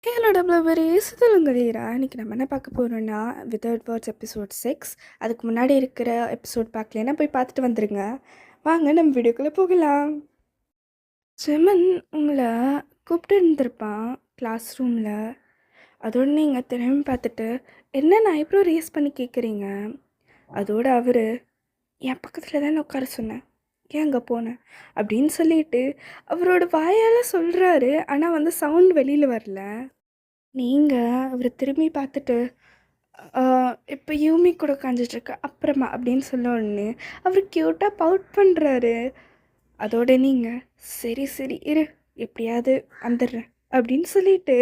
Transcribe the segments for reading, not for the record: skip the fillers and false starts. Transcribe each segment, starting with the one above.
Hello டபிள்யூபீஸ் தெலுங்குடீரா இன்னைக்கு நம்ம என்ன பார்க்க போகிறோன்னா வித்தவுட் வேர்ட்ஸ் எபிசோட் 6. அதுக்கு முன்னாடி இருக்கிற எபிசோட் பார்க்கலன்னா போய் பார்த்துட்டு வந்துடுங்க. வாங்க நம்ம வீடியோக்குள்ளே போகலாம். ஜெமன் உங்களை கூப்பிட்டு இருந்திருப்பான் கிளாஸ் ரூமில். அதோடு நீங்கள் திரும்பி பார்த்துட்டு என்ன ஐப்ரோ ரேஸ் பண்ணி கேட்குறீங்க. அதோடு அவர் என் பக்கத்தில் தானே உட்கார சொன்னேன், ஏன் அங்கே போனேன் அப்படின்னு சொல்லிட்டு அவரோட வாயால் சொல்கிறாரு. ஆனால் சவுண்ட் வெளியில் வரல. நீங்கள் அவரை திரும்பி பார்த்துட்டு இப்போ யூமி கூட உட்காந்துட்ருக்க அப்புறமா அப்படின்னு சொன்ன உடனே அவர் க்யூட்டாக பவுட் பண்ணுறாரு. அதோட நீங்கள் சரி சரி இரு எப்படியாவது வந்துடுறேன் அப்படின்னு சொல்லிட்டு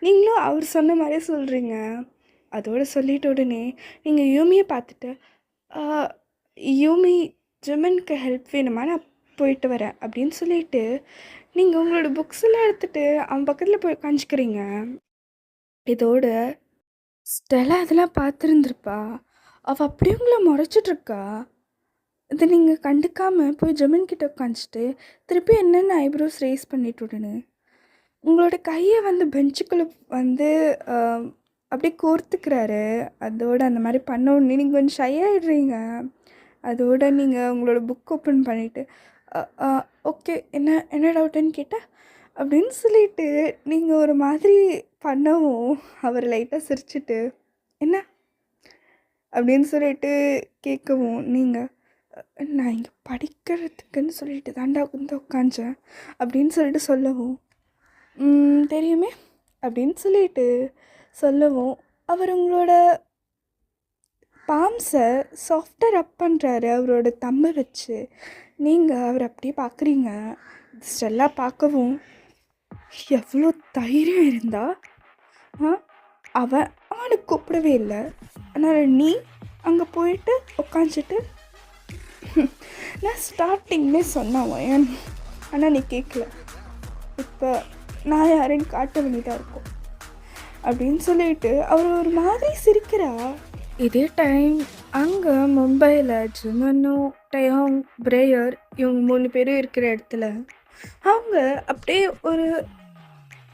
நீங்களும் அவர் சொன்ன மாதிரியே சொல்கிறீங்க. அதோடு சொல்லிட்ட உடனே நீங்கள் யூமியை பார்த்துட்டு யூமி ஜெமனுக்கு ஹெல்ப் வேணுமா, நான் போயிட்டு வரேன் அப்படின்னு சொல்லிட்டு நீங்கள் உங்களோட புக்ஸ் எல்லாம் எடுத்துகிட்டு அவன் பக்கத்தில் போய் உட்காந்துக்கிறீங்க. இதோட ஸ்டெல்லா அதெல்லாம் பார்த்துருந்துருப்பா. அவள் அப்படியே உங்களை முறைச்சிட்ருக்கா. இதை நீங்கள் கண்டுக்காமல் போய் ஜெமின் கிட்ட உட்காந்துட்டு திருப்பி என்னென்ன ஐப்ரோஸ் ரேஸ் பண்ணிட்டு உடனே உங்களோட கையை பெஞ்சுக்குள்ளே அப்படியே கோர்த்துக்கிறாரு. அதோடு அந்த மாதிரி பண்ண உடனே நீங்கள் கொஞ்சம் ஷை ஆகிடுறீங்க. அதோடு நீங்கள் உங்களோட புக் ஓப்பன் பண்ணிவிட்டு ஓகே என்ன என்ன டவுட்டுன்னு கேட்டால் அப்படின்னு சொல்லிட்டு நீங்கள் ஒரு மாதிரி பண்ணவும் அவர் லைட்டாக சிரிச்சிட்டு என்ன அப்படின்னு சொல்லிட்டு கேட்கவும் நீங்கள் நான் இங்கே படிக்கிறதுக்குன்னு சொல்லிட்டு தாண்டா உட்காந்தேன் அப்படின்னு சொல்லிட்டு சொல்லவும் தெரியுமே அப்படின்னு சொல்லிட்டு சொல்லவும் அவர் உங்களோட பாம்ஸை சாஃப்டாக ரப் பண்ணுறாரு அவரோட தம்மை வச்சு. நீங்கள் அவர் அப்படியே பார்க்குறீங்க. ஸ்டெல்லாம் பார்க்கவும் எவ்வளோ தைரியம் இருந்தா அவனுக்கு கூப்பிடவே இல்லை. அதனால் நீ அங்கே போயிட்டு உட்காந்துட்டு நான் ஸ்டார்டிங்லே சொன்னவன் ஆனால் நீ கேட்கல, இப்போ நான் யாருன்னு காட்ட வேண்டியதாக இருக்கும் அப்படின்னு சொல்லிட்டு அவர் ஒரு மாதிரி சிரிக்கிறா. இதே டைம் அங்கே மும்பையில் ஜெமனு டயோங் பிரேயர் இவங்க 3 பேரும் இருக்கிற இடத்துல அவங்க அப்படியே ஒரு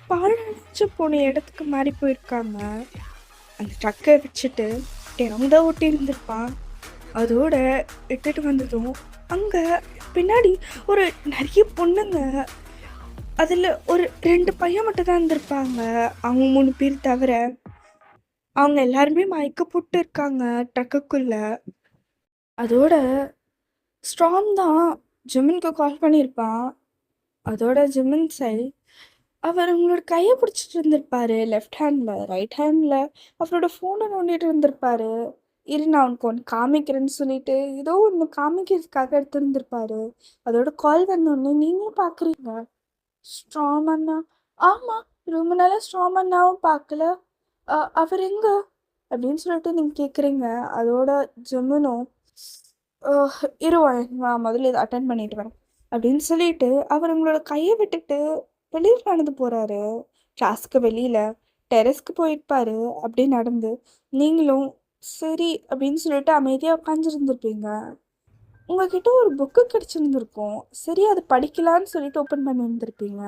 பாழடைஞ்சு போன இடத்துக்கு மாறி போயிருக்காங்க. அந்த ட்ரக்கை வச்சுட்டு டயோங் தான் ஓட்டி இருந்திருப்பான். அதோட இட்டுட்டு வந்ததும் அங்கே பின்னாடி ஒரு நிறைய பொண்ணுங்க, அதில் ஒரு 2 பையன் மட்டும் தான் இருந்திருப்பாங்க. அவங்க 3 பேர் தவிர அவங்க எல்லாருமே மயக்க போட்டு இருக்காங்க ட்ரக்குக்குள்ளே. அதோட ஸ்ட்ராங் தான் ஜெமினுக்கு கால் பண்ணியிருப்பான். அதோட ஜெமின் சைட் அவர் உங்களோட கையை பிடிச்சிட்டு இருந்திருப்பாரு லெஃப்ட் ஹேண்டில். ரைட் ஹேண்டில் அவரோட ஃபோனை நோண்டிட்டு இருந்திருப்பாரு. இரு நான் உனக்கு ஒன்று காமிக்கிறேன்னு சொல்லிட்டு ஏதோ ஒன்று காமிக்கிறதுக்காக எடுத்துருந்துருப்பாரு. அதோட கால் வந்தோடனே நீங்களும் பார்க்குறீங்க ஸ்ட்ராங் அண்ணா. ஆமாம், ரொம்ப நாளாக ஸ்ட்ராங் அண்ணாவும் பார்க்கல, அவர் எங்க அப்படின்னு சொல்லிட்டு நீங்கள் கேட்குறீங்க. அதோட ஜெமினும் நான் முதல்ல இதை அட்டன் பண்ணிட்டு வரேன் அப்படின்னு சொல்லிட்டு அவர் உங்களோட கையை விட்டுட்டு வெளியில் நடந்து போகிறாரு. கிளாஸ்க்கு வெளியில் டெரஸ்க்கு போயிருப்பாரு. அப்படியே நடந்து நீங்களும் சரி அப்படின்னு சொல்லிட்டு அமைதியாக உட்காந்துருந்துருப்பீங்க. உங்ககிட்ட ஒரு புக்கு கிடச்சிருந்துருக்கும். சரி அது படிக்கலான்னு சொல்லிட்டு ஓப்பன் பண்ணி இருந்திருப்பீங்க.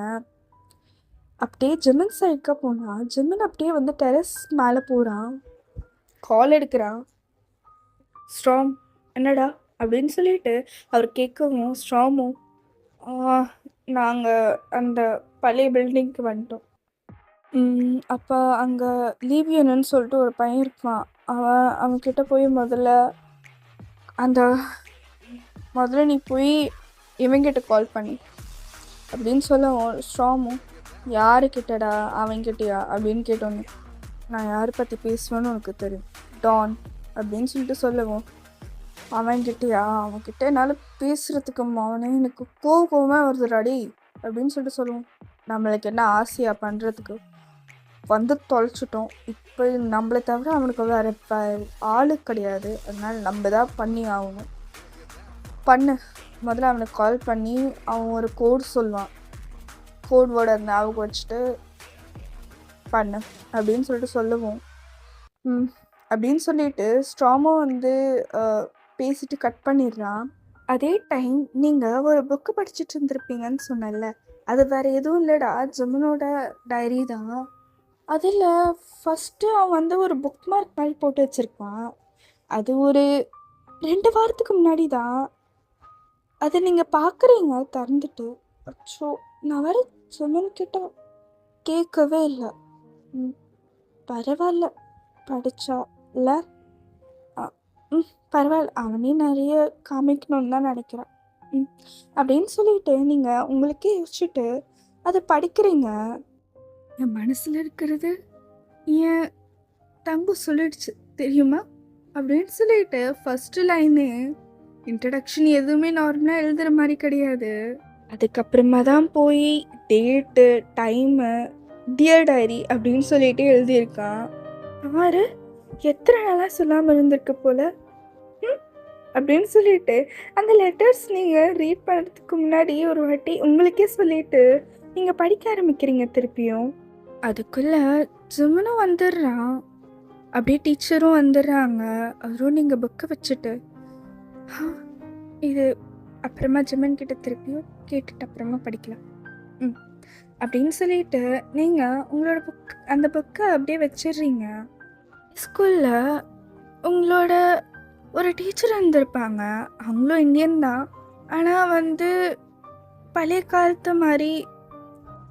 அப்படியே ஜெமின் சைடுக்கு போனால் ஜெமின் அப்படியே டெரஸ் மேலே போகிறான். கால் எடுக்கிறான். ஸ்ட்ராங் என்னடா அப்படின்னு சொல்லிட்டு அவர் கேட்கவும் ஸ்ட்ராமும் நாங்கள் அந்த பழைய பில்டிங்க்கு வந்துட்டோம். அப்போ அங்கே லீவ் வேணும்னு சொல்லிட்டு ஒரு பையன் இருப்பான். அவன்கிட்ட போய் முதல்ல நீ போய் இவங்கிட்ட கால் பண்ணி அப்படின்னு சொல்லவும் ஸ்ட்ராமும் யாருக்கிட்டடா அவன்கிட்டயா அப்படின்னு கேட்டோன்னு நான் யாரை பற்றி பேசுவேன்னு உனக்கு தெரியும் டான் அப்படின்னு சொல்லிட்டு சொல்லவும் அவன்கிட்டயா அவன்கிட்ட என்னால் பேசுகிறதுக்கு அவனே எனக்கு கோவமே வருதுடாடி அப்படின்னு சொல்லிட்டு சொல்லுவோம். நம்மளுக்கு என்ன ஆசையா பண்ணுறதுக்கு தொலைச்சிட்டோம். இப்போ நம்மளை தவிர அவனுக்கு வேறு ஆளு கிடையாது. அதனால நம்ம தான் பண்ணி ஆகணும். பண்ணு முதல்ல அவனுக்கு கால் பண்ணி அவன் ஒரு கோட் சொல்லுவான். கோட் வேர்டு அந்த ஞாபகம் வச்சுட்டு பண்ணு அப்படின்னு சொல்லிட்டு சொல்லுவோம். அப்படின்னு சொல்லிட்டு ஸ்ட்ராமும் பேசிட்டு கட் பண்ணிடுறான். அதே டைம் நீங்கள் ஒரு புக்கு படிச்சுட்டு இருந்திருப்பீங்கன்னு சொன்னல, அது வேறு எதுவும் இல்லைடா, ஜெமினோட டைரி தான். அதில் ஃபஸ்ட்டு அவன் வந்து ஒரு புக் மார்க் மாதிரி போட்டு வச்சுருக்கான். அது ஒரு 2 வாரத்துக்கு முன்னாடி தான். அதை நீங்கள் பார்க்குறீங்க திறந்துட்டு. அச்சோ, நான் வேறு சுமன்கிட்ட கேட்கவே இல்லை. பரவாயில்ல, படித்தா இல்லை. பரவாயில்ல, அவனே நிறைய காமிக்கணும்னு தான் நினைக்கிறான். அப்படின்னு சொல்லிட்டு நீங்கள் உங்களுக்கே யோசிச்சுட்டு அதை படிக்கிறீங்க. என் மனசில் இருக்கிறது என் தம்பு சொல்லிடுச்சு தெரியுமா அப்படின்னு சொல்லிட்டு ஃபஸ்ட்டு லைனே இன்ட்ரடக்ஷன் எதுவுமே நார்மலாக எழுதுகிற மாதிரி கிடையாது. அதுக்கப்புறமா தான் போய் டேட்டு, டைமு, டியர் டைரி அப்படின்னு சொல்லிட்டு எழுதியிருக்கான். ஆறு எத்தனை நாளாக சொல்லாமல் இருந்திருக்கு போல் அப்படின்னு சொல்லிட்டு அந்த லெட்டர்ஸ் நீங்கள் ரீட் பண்ணுறதுக்கு முன்னாடி ஒரு வாட்டி உங்களுக்கே சொல்லிட்டு நீங்கள் படிக்க ஆரம்பிக்கிறீங்க திருப்பியும். அதுக்குள்ளே ஜிமனும் வந்துடுறான், அப்படியே டீச்சரும் வந்துடுறாங்க. அவரும் நீங்கள் புக்கை வச்சுட்டு இது அப்புறமா ஜிமன் கிட்ட திருப்பியும் கேட்டுட்டு அப்புறமா படிக்கலாம் அப்படின்னு சொல்லிட்டு நீங்கள் உங்களோட அந்த புக்கை அப்படியே வச்சிடுறீங்க. ஸ்கூலில் உங்களோட ஒரு டீச்சர் இருந்திருப்பாங்க. அவங்களும் இந்தியன் தான். ஆனால் வந்து பழைய காலத்து மாதிரி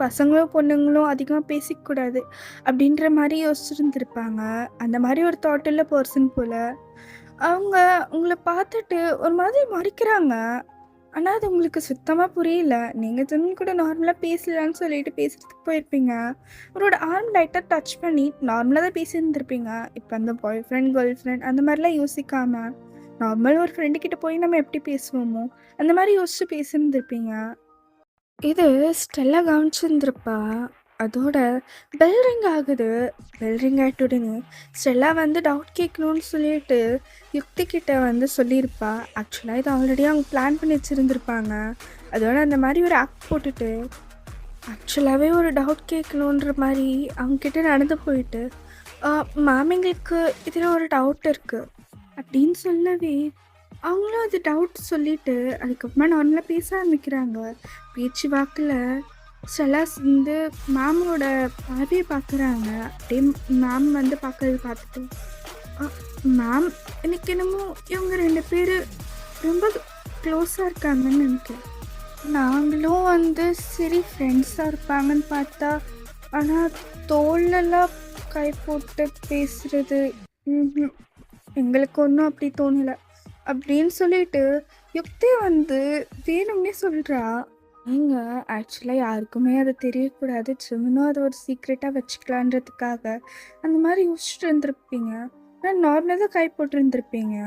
பசங்களும் பொண்ணுங்களும் அதிகமாக பேசிக்கூடாது அப்படின்ற மாதிரி யோசிச்சுருந்துருப்பாங்க. அந்த மாதிரி ஒரு தாட்டுள்ள பர்சன் போல். அவங்க உங்களை பார்த்துட்டு ஒரு மாதிரி மறைக்கிறாங்க. ஆனால் அது உங்களுக்கு சுத்தமாக புரியல. நீங்கள் ஜிமன் கூட நார்மலாக பேசலான்னு சொல்லிட்டு பேசுகிறதுக்கு போயிருப்பீங்க. அவரோட ஆர்ம் லைட்டாக டச் பண்ணி நார்மலாக தான் பேசியிருந்துருப்பீங்க. இப்போ அந்த பாய் ஃப்ரெண்ட் கேர்ள் ஃப்ரெண்ட் அந்த மாதிரிலாம் யோசிக்காமல் நார்மல் ஒரு ஃப்ரெண்டுக்கிட்ட போய் நம்ம எப்படி பேசுவோமோ அந்த மாதிரி யோசிச்சு பேசியிருந்துருப்பீங்க. இது ஸ்டெல்லா கவனிச்சிருந்துருப்பா. அதோட பெல் ரிங் ஆகுது. பெல் ரிங் ஆகிட்ட உடனே ஸ்டெல்லா வந்து டவுட் கேட்கணும்னு சொல்லிட்டு யுக்தி கிட்ட வந்து சொல்லியிருப்பா. ஆக்சுவலாக இது ஆல்ரெடி அவங்க பிளான் பண்ணி வச்சுருந்துருப்பாங்க. அதோட அந்த மாதிரி ஒரு ஆக்ட் போட்டுட்டு ஆக்சுவலாகவே ஒரு டவுட் கேட்கணுன்ற மாதிரி அவங்கக்கிட்ட நடந்து போயிட்டு மேம் எங்களுக்கு இதில் ஒரு டவுட் இருக்குது அப்படின்னு சொல்லவே அவங்களும் அது டவுட் சொல்லிவிட்டு அதுக்கப்புறமா நார்மலாக பேச ஆரம்பிக்கிறாங்க. பேச்சு வாக்கில் ஸ்டெல்லாஸ் வந்து மேமோட பார்வையை பார்க்குறாங்க. அப்படியே மேம் வந்து பார்க்கறது பார்த்துட்டு மேம் எனக்கு என்னமோ இவங்க 2 பேர் ரொம்ப க்ளோஸாக இருக்காங்கன்னு நினைக்கிறேன். நாங்களும் வந்து சரி ஃப்ரெண்ட்ஸாக இருப்பாங்கன்னு பார்த்தா ஆனால் தோல்லெல்லாம் கை போட்டு பேசுகிறது எங்களுக்கு ஒன்றும் அப்படி தோணலை அப்படின்னு சொல்லிட்டு யுக்தி வந்து வேணும்னே சொல்கிறா. நீங்கள் ஆக்சுவலாக யாருக்குமே அது தெரியக்கூடாது, ஜிமனும் அதை ஒரு சீக்ரெட்டாக வச்சுக்கலான்றதுக்காக அந்த மாதிரி யோசிச்சுட்டு இருந்திருப்பீங்க. ஆனால் நார்மலாக தான் கை போட்டுருந்துருப்பீங்க.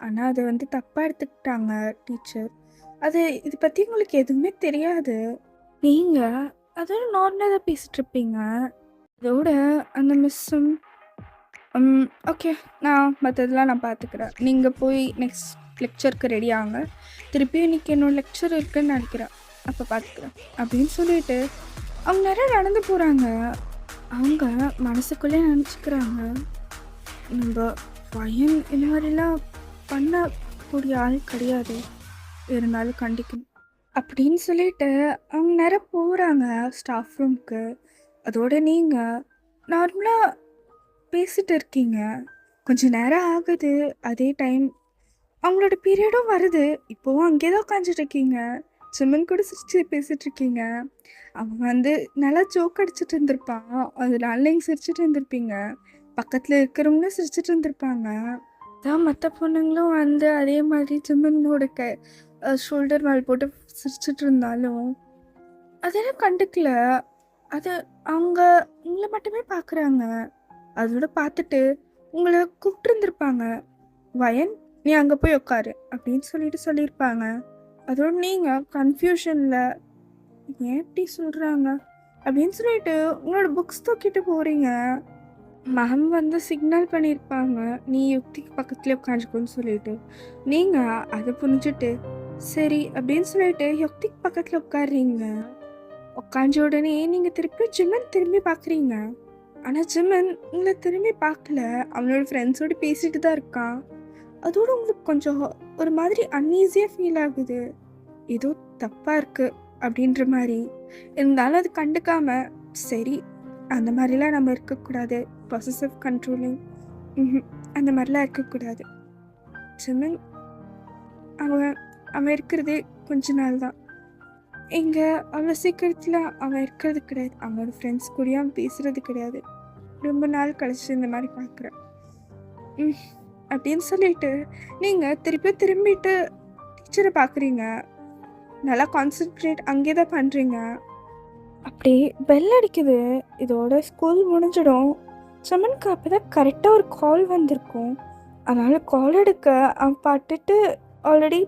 ஆனால் அதை வந்து தப்பாக எடுத்துக்கிட்டாங்க டீச்சர். அது இதை பற்றி உங்களுக்கு எதுவுமே தெரியாது. நீங்கள் அதோட நார்மலாக தான் பேசிகிட்ருப்பீங்க. அதோட அந்த மிஸ்ஸும் ஓகே நான் மற்றதெல்லாம் நான் பார்த்துக்கிறேன், நீங்கள் போய் நெக்ஸ்ட் லெக்சருக்கு ரெடி ஆகுங்க, திருப்பியும் இன்றைக்கி என்னோட லெக்சர் இருக்குதுன்னு நினைக்கிறேன், அப்போ பார்த்துக்கிறேன் அப்படின்னு சொல்லிட்டு அவங்க நிறைய நடந்து போகிறாங்க. அவங்க மனசுக்குள்ளே நினச்சிக்கிறாங்க, நம்ம பையன் இந்த மாதிரிலாம் பண்ணக்கூடிய ஆள் கிடையாது, இருந்தாலும் கண்டிக்கணும் அப்படின்னு சொல்லிட்டு அவங்க நிறைய போகிறாங்க ஸ்டாஃப் ரூம்க்கு. அதோட நீங்கள் நார்மலாக பேசிகிட்டு இருக்கீங்க. கொஞ்சம் நேரம் ஆகுது. அதே டைம் அவங்களோட பீரியடும் வருது. இப்போவும் அங்கே தான் உட்காந்துட்ருக்கீங்க. ஜிமன் கூட சிரிச்சு பேசிகிட்ருக்கீங்க. அவன் வந்து நல்லா ஜோக் அடிச்சுட்டு இருந்திருப்பான். அதனால நீங்கள் சிரிச்சுட்டு இருந்திருப்பீங்க. பக்கத்தில் இருக்கிறவங்களும் சிரிச்சுட்டு இருந்திருப்பாங்க. அதான் மற்ற பொண்ணுங்களும் வந்து அதே மாதிரி ஜிமனோட ஷோல்டர் மேல் போட்டு சிரிச்சுட்டு இருந்தாலும் அதெல்லாம் கண்டுக்கல. அது அவங்க உங்களை மட்டுமே பார்க்குறாங்க. அதோட பார்த்துட்டு உங்களை கூப்பிட்டுருந்துருப்பாங்க, வயன் நீ அங்கே போய் உட்காரு அப்படின்னு சொல்லியிருப்பாங்க. அதோட நீங்கள் கன்ஃபியூஷனில் ஏன் இப்படி சொல்கிறாங்க அப்படின்னு சொல்லிட்டு உங்களோட புக்ஸ் தூக்கிட்டு போகிறீங்க. மேம் வந்து சிக்னல் பண்ணியிருப்பாங்க, நீ யுக்திக்கு பக்கத்துலேயே உட்காந்துக்கோன்னு சொல்லிட்டு நீங்கள் அதை புரிஞ்சுட்டு சரி அப்படின்னு சொல்லிட்டு யுக்திக்கு பக்கத்தில் உட்காடுறீங்க. உட்காந்த உடனே நீங்கள் திருப்பி ஜிமன் திரும்பி பார்க்குறீங்க. ஆனால் ஜிமன் உங்களை திரும்பி பார்க்கல, அவனோட ஃப்ரெண்ட்ஸோடு பேசிட்டு தான் இருக்கான். அதோடு உங்களுக்கு கொஞ்சம் ஒரு மாதிரி அன்ஈஸியாக ஃபீல் ஆகுது, ஏதோ தப்பாக இருக்குது அப்படின்ற மாதிரி. இருந்தாலும் அது கண்டுக்காமல் சரி அந்த மாதிரிலாம் நம்ம இருக்கக்கூடாது. பொசசிவ் கண்ட்ரோலிங் அந்த மாதிரிலாம் இருக்கக்கூடாது. ஜெமின் அவன் அவன் இருக்கிறதே கொஞ்ச நாள் தான் இங்கே. அவ்வளோ சீக்கிரத்தில் அவன் இருக்கிறது கிடையாது. அவனோட ஃப்ரெண்ட்ஸ் கூடயும் அவன் பேசுகிறது கிடையாது. ரொம்ப நாள் கழிச்சு இந்த மாதிரி பார்க்குறேன் அப்படின்னு சொல்லிட்டு நீங்கள் திரும்பிட்டு டீச்சரை பார்க்குறீங்க. நல்லா கான்சென்ட்ரேட் அங்கே தான் பண்ணுறீங்க. அப்படி பெல் அடிக்குது. இதோட ஸ்கூல் முடிஞ்சிடும். ஜெமினுக்கு அப்போ தான் கரெக்டாக ஒரு கால் வந்திருக்கும். அதனால் கால் எடுக்க அவன் பாட்டுட்டு ஆல்ரெடி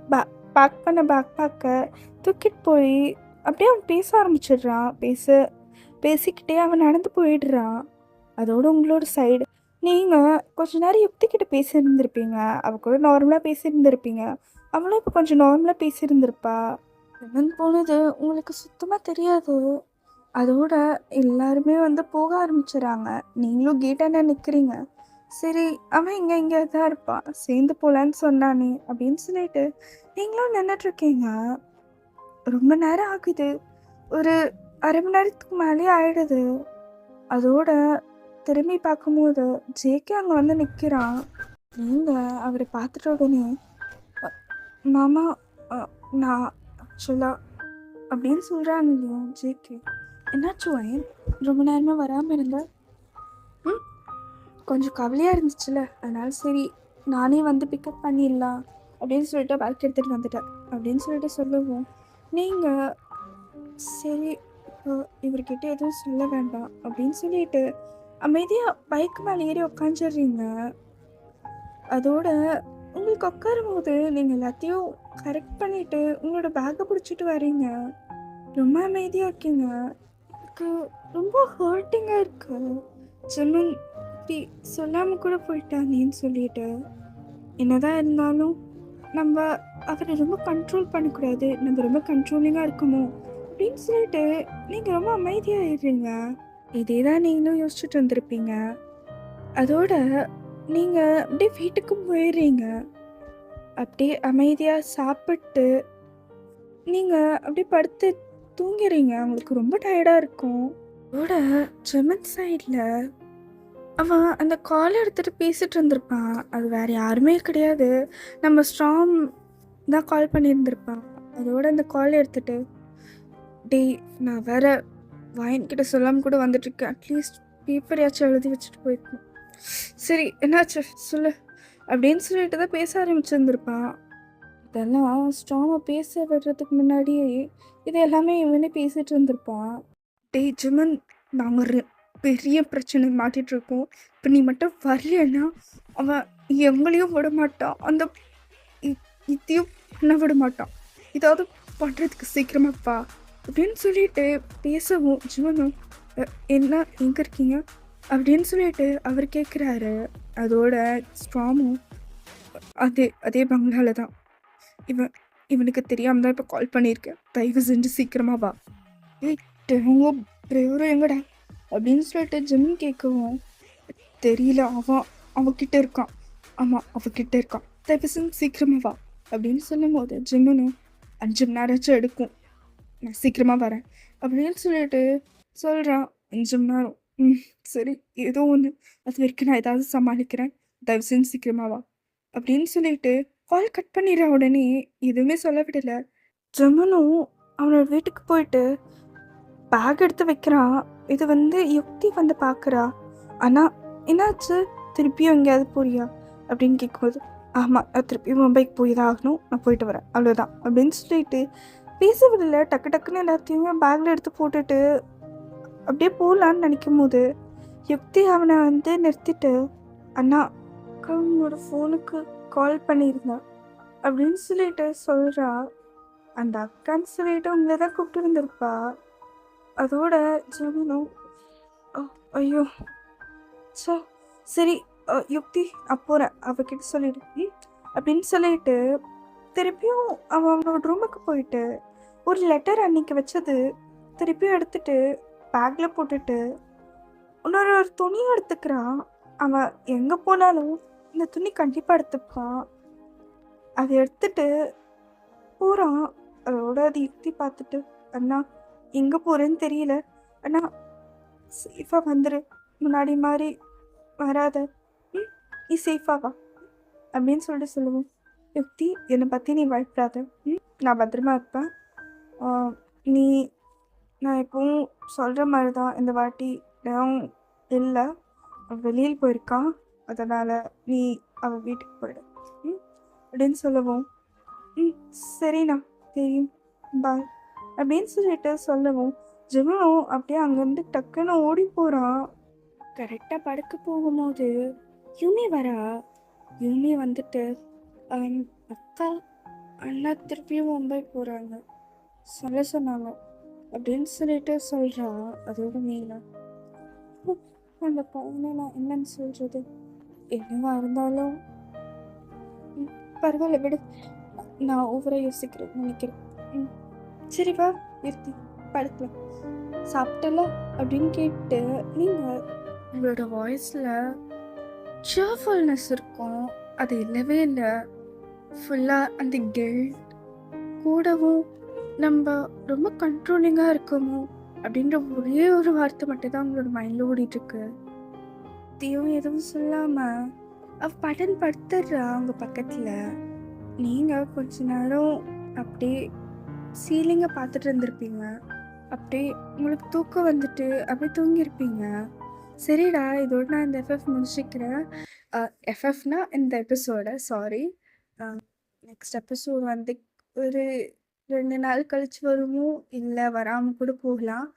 பேக் பண்ண பேக் பேக்கை தூக்கிட்டு போய் அப்படியே அவன் பேச ஆரம்பிச்சிடுறான். பேசிக்கிட்டே அவன் நடந்து போயிடுறான். அதோட உங்களோட சைடு நீங்கள் கொஞ்ச நேரம் யுக்திக்கிட்ட பேசியிருந்திருப்பீங்க. அவள் கூட நார்மலாக பேசியிருந்திருப்பீங்க. அவளும் இப்போ கொஞ்சம் நார்மலாக பேசியிருந்திருப்பா. என்னன்னு போனது உங்களுக்கு சுத்தமாக தெரியாது. அதோட எல்லாருமே வந்து போக ஆரம்பிச்சிடறாங்க. நீங்களும் கேட்டான நிற்கிறீங்க. சரி அவன் இங்கே தான் இருப்பான், சேர்ந்து போகலான்னு சொன்னானே அப்படின்னு சொல்லிட்டு நீங்களும் நின்றுட்டுருக்கீங்க. ரொம்ப நேரம் ஆகுது. ஒரு அரை மணி நேரத்துக்கு மேலே ஆயிடுது. அதோட திரும்பி பார்க்கும்போது ஜேகே அங்கே வந்து நிற்கிறான். நீங்கள் அவரை பார்த்துட்ட உடனே மாமா நான் ஆக்சுவலாக அப்படின்னு சொல்கிறாங்க இல்லையா ஜேகே. என்னாச்சு வயன், ரொம்ப நேரமாக வராமல் இருந்த? கொஞ்சம் கவலையாக இருந்துச்சுல, அதனால சரி நானே வந்து பிக்கப் பண்ணிடலாம் அப்படின்னு சொல்லிட்டு பைக் எடுத்துகிட்டு வந்துட்டேன் அப்படின்னு சொல்லிட்டு சொல்லுவோம். நீங்கள் சரி இப்போ இவர்கிட்ட எதுவும் சொல்ல வேண்டாம் அப்படின்னு சொல்லிட்டு அமைதியாக பைக் மேலே ஏறி உட்காந்துடுறீங்க. அதோட உங்களுக்கு உட்காரும் போது நீங்கள் எல்லாத்தையும் கரெக்ட் பண்ணிவிட்டு உங்களோட பேக்கை பிடிச்சிட்டு வரீங்க. ரொம்ப அமைதியாக இருக்கீங்க. எனக்கு ரொம்ப ஹர்ட்டிங்காக இருக்கு. ஜெமின் இப்படி சொல்லாமல் கூட போயிட்டாங்கன்னு சொல்லிட்டு. என்னதான் இருந்தாலும் நம்ம அவரை ரொம்ப கண்ட்ரோல் பண்ணக்கூடாது, நம்ம ரொம்ப கண்ட்ரோலிங்காக இருக்கணும் அப்படின்னு சொல்லிட்டு நீங்கள் ரொம்ப அமைதியாகிடுறீங்க. இதே தான் நீங்களும் யோசிச்சுட்டு வந்திருப்பீங்க. அதோட நீங்கள் அப்படியே வீட்டுக்கும் போயிடுறீங்க. அப்படியே அமைதியாக சாப்பிட்டு நீங்கள் அப்படியே படுத்து தூங்கிறீங்க. அவங்களுக்கு ரொம்ப டயர்டாக இருக்கும். அதோட ஜெமின் சைடில் அவன் அந்த கால் எடுத்துகிட்டு பேசிகிட்டு இருந்திருப்பான். அது வேறு யாருமே கிடையாது, நம்ம ஸ்ட்ராங் தான் கால் பண்ணியிருந்திருப்பான். அதோட அந்த கால் எடுத்துகிட்டு டேய் நான் வேறு வாயன்கிட்ட சொல்லாமல் கூட வந்துட்டுருக்கேன், அட்லீஸ்ட் பேப்பரையாச்சும் எழுதி வச்சுட்டு போயிருக்கேன், சரி என்னாச்சு சொல்லு அப்படின்னு சொல்லிட்டு தான் பேச ஆரம்பிச்சிருந்துருப்பான். இதெல்லாம் ஸ்ட்ராங்காக பேச விடுறதுக்கு முன்னாடியே இது எல்லாமே இவனே பேசிகிட்டு இருந்திருப்பான். டேய் ஜெமின், நாங்கள் பெரிய பிரச்சனை மாட்டிகிட்ருக்கோம். இப்போ நீ மட்டும் வரலன்னா அவன் எங்களையும் விட மாட்டான், அந்த இதையும் பண்ண விட மாட்டான், ஏதாவது பண்ணுறதுக்கு சீக்கிரமாப்பா அப்படின்னு சொல்லிட்டு பேசவும் ஜெமினும் என்ன எங்கே இருக்கீங்க அப்படின்னு சொல்லிட்டு அவர் கேட்குறாரு. அதோட ஸ்ட்ராமும் அதே பங்களாவில் தான், இவனுக்கு தெரியாமல் தான் இப்போ கால் பண்ணியிருக்கேன், தயவு செஞ்சு சீக்கிரமாக வா. ஏய் டிரைவரும் எங்கடா அப்படின்னு சொல்லிட்டு ஜெமின் கேட்கவும் தெரியல, அவன்கிட்ட இருக்கான், ஆமாம் அவகிட்ட இருக்கான், தயவு செஞ்சு சீக்கிரமாக வா அப்படின்னு சொல்லும் போது ஜெமினும் 5 மணி நேரமாச்சும் எடுக்கும், நான் சீக்கிரமாக வரேன் அப்படின்னு சொல்லிட்டு சொல்கிறான். 5 மணி நேரம், சரி ஏதோ ஒன்று, அது வரைக்கும் நான் ஏதாவது சமாளிக்கிறேன், தயவு செஞ்சு சீக்கிரமாக வா அப்படின்னு சொல்லிட்டு கால் கட் பண்ணிடுற உடனே எதுவுமே சொல்ல விடலை. ஜெமினும் அவனோட வீட்டுக்கு போயிட்டு பேக் எடுத்து வைக்கிறான். இது வந்து யுக்தி வந்து பார்க்குறா. ஆனால் என்னாச்சு, திருப்பியும் எங்கேயாவது போறியா அப்படின்னு கேட்கும்போது ஆமாம் நான் திருப்பியும் மும்பைக்கு போய் தான் ஆகணும், நான் போயிட்டு வரேன் அவ்வளோதான் அப்படின்னு சொல்லிட்டு பேச விடல. டக்குன்னு எல்லாத்தையுமே பேக்கில் எடுத்து போட்டுட்டு அப்படியே போகலான்னு நினைக்கும் போது யுக்தி அவனை வந்து நிறுத்திட்டு அண்ணா அவனோட ஃபோனுக்கு கால் பண்ணியிருந்தான் அப்படின்னு சொல்லிட்டு சொல்கிறா. அந்த அக்கான்னு சொல்லிட்டு உங்களை தான் கூப்பிட்டு இருந்திருப்பா. அதோட ஜெமினும் ஐயோ சரி யுக்தி அப்போறேன் அவகிட்ட சொல்லிடு அப்படின்னு சொல்லிட்டு திருப்பியும் அவனோட ரூமுக்கு போயிட்டு ஒரு லெட்டர் அன்னைக்கு வச்சது திருப்பியும் எடுத்துட்டு பேக்கில் போட்டுட்டு இன்னொரு துணியும் எடுத்துக்கிறான். அவன் எங்கே போனாலும் இந்த துணி கண்டிப்பாக எடுத்துப்பான். அதை எடுத்துட்டு போகிறான். அதோட அது யுக்தி பார்த்துட்டு அண்ணா எங்கே போகிறேன்னு தெரியல, அண்ணா சேஃபாக வந்துரு, முன்னாடி மாதிரி வராத. ம் நீ சேஃபாக வா அப்படின்னு சொல்லிட்டு சொல்லுவோம். யுக்தி, என்னை பற்றி நீ பயப்படாத. நான் பத்திரமா இருப்பேன். ஆ, நீ நான் எப்பவும் சொல்கிற மாதிரி தான் இந்த வாட்டி இடம் இல்லை, வெளியில் போயிருக்கான், அதனால் நீ அவள் வீட்டுக்கு போயிடு அப்படின்னு சொல்லுவோம். சரிண்ணா, தெரியும், பாய் அப்படின்னு சொல்லிட்டு சொல்லவும் ஜிம்மும் அப்படியே அங்கேருந்து டக்குன்னு ஓடி போகிறான். கரெக்டாக படுக்க போகும்போது யூமி வரா. யூமி வந்துட்டு அக்கா அண்ணா திருப்பியும் மும்பை போகிறாங்க சொல்ல சொன்னாங்க அப்படின்னு சொல்லிட்டு சொல்கிறான். அதோட மீனா அந்த பையனை நான் என்னன்னு சொல்கிறது, என்னவா இருந்தாலும் பரவாயில்ல விடு, நான் ஓவராக யோசிக்கிறேன் நினைக்கிறேன். சரி வா நிறுத்தி படுக்கலாம், சாப்பிட்டல அப்படின்னு கேட்டு நீங்கள் உங்களோட வாய்ஸில் சேர்ஃபுல்னஸ் இருக்கும், அது இல்லவே இல்லை. ஃபுல்லாக அந்த கில்ட் கூடவும் நம்ம ரொம்ப கண்ட்ரோலிங்காக இருக்கணும் அப்படின்ற ஒரே ஒரு வார்த்தை மட்டும்தான் உங்களோட மைண்டில் ஓடிட்டுருக்கு. தீவும் எதுவும் சொல்லாமல் அவள் பட்டன் படுத்துடுறா அவங்க பக்கத்தில். நீங்கள் கொஞ்ச நேரம் அப்படியே சீலிங்கை பார்த்துட்டு இருந்திருப்பீங்க, அப்படியே உங்களுக்கு தூக்கம் வந்துட்டு அப்படியே தூங்கியிருப்பீங்க. சரிடா, இதோட நான் இந்த எஃப்எஃப் முடிச்சுக்கிறேன். எஃப்எஃப்னா இந்த எபிசோட, சாரி. நெக்ஸ்ட் எபிசோட் வந்து ஒரு 2 நாள் கழிச்சு வருமோ இல்லை வராமல் கூட போகலாம்.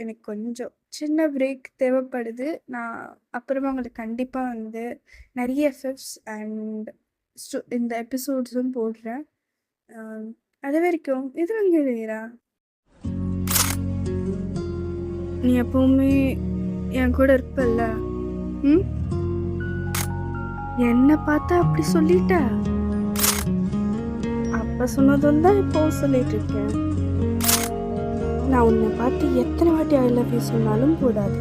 எனக்கு கொஞ்சம் சின்ன பிரேக் தேவைப்படுது. நான் அப்புறமா உங்களுக்கு கண்டிப்பாக வந்து நிறைய எஃப்எஃப்ஸ் அண்ட் இந்த எபிசோட்ஸும் போடுறேன். அது வரைக்கும் இது இல்லையா, நீ எப்பவுமே என் கூட இருப்பல்ல? என்ன பார்த்தா அப்படி சொல்லிட்ட? அப்ப சொன்னதும் தான் இப்போ சொல்லிட்டு இருக்கேன். நான் உன்னை பார்த்து எத்தனை வாட்டி ஐ லவ் யூ சொன்னாலும் போதாது,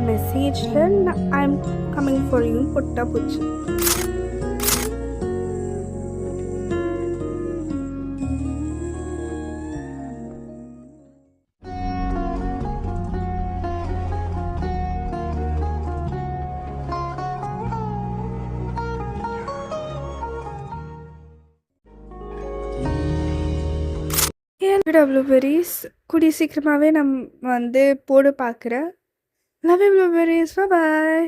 மெசேஜில் I am coming for you போட்டா போச்சு. ப்ளூபெரிஸ் கூடிய சீக்கிரமாகவே நம்ம வந்து போட பார்க்குறேன். Love you blueberries, bye.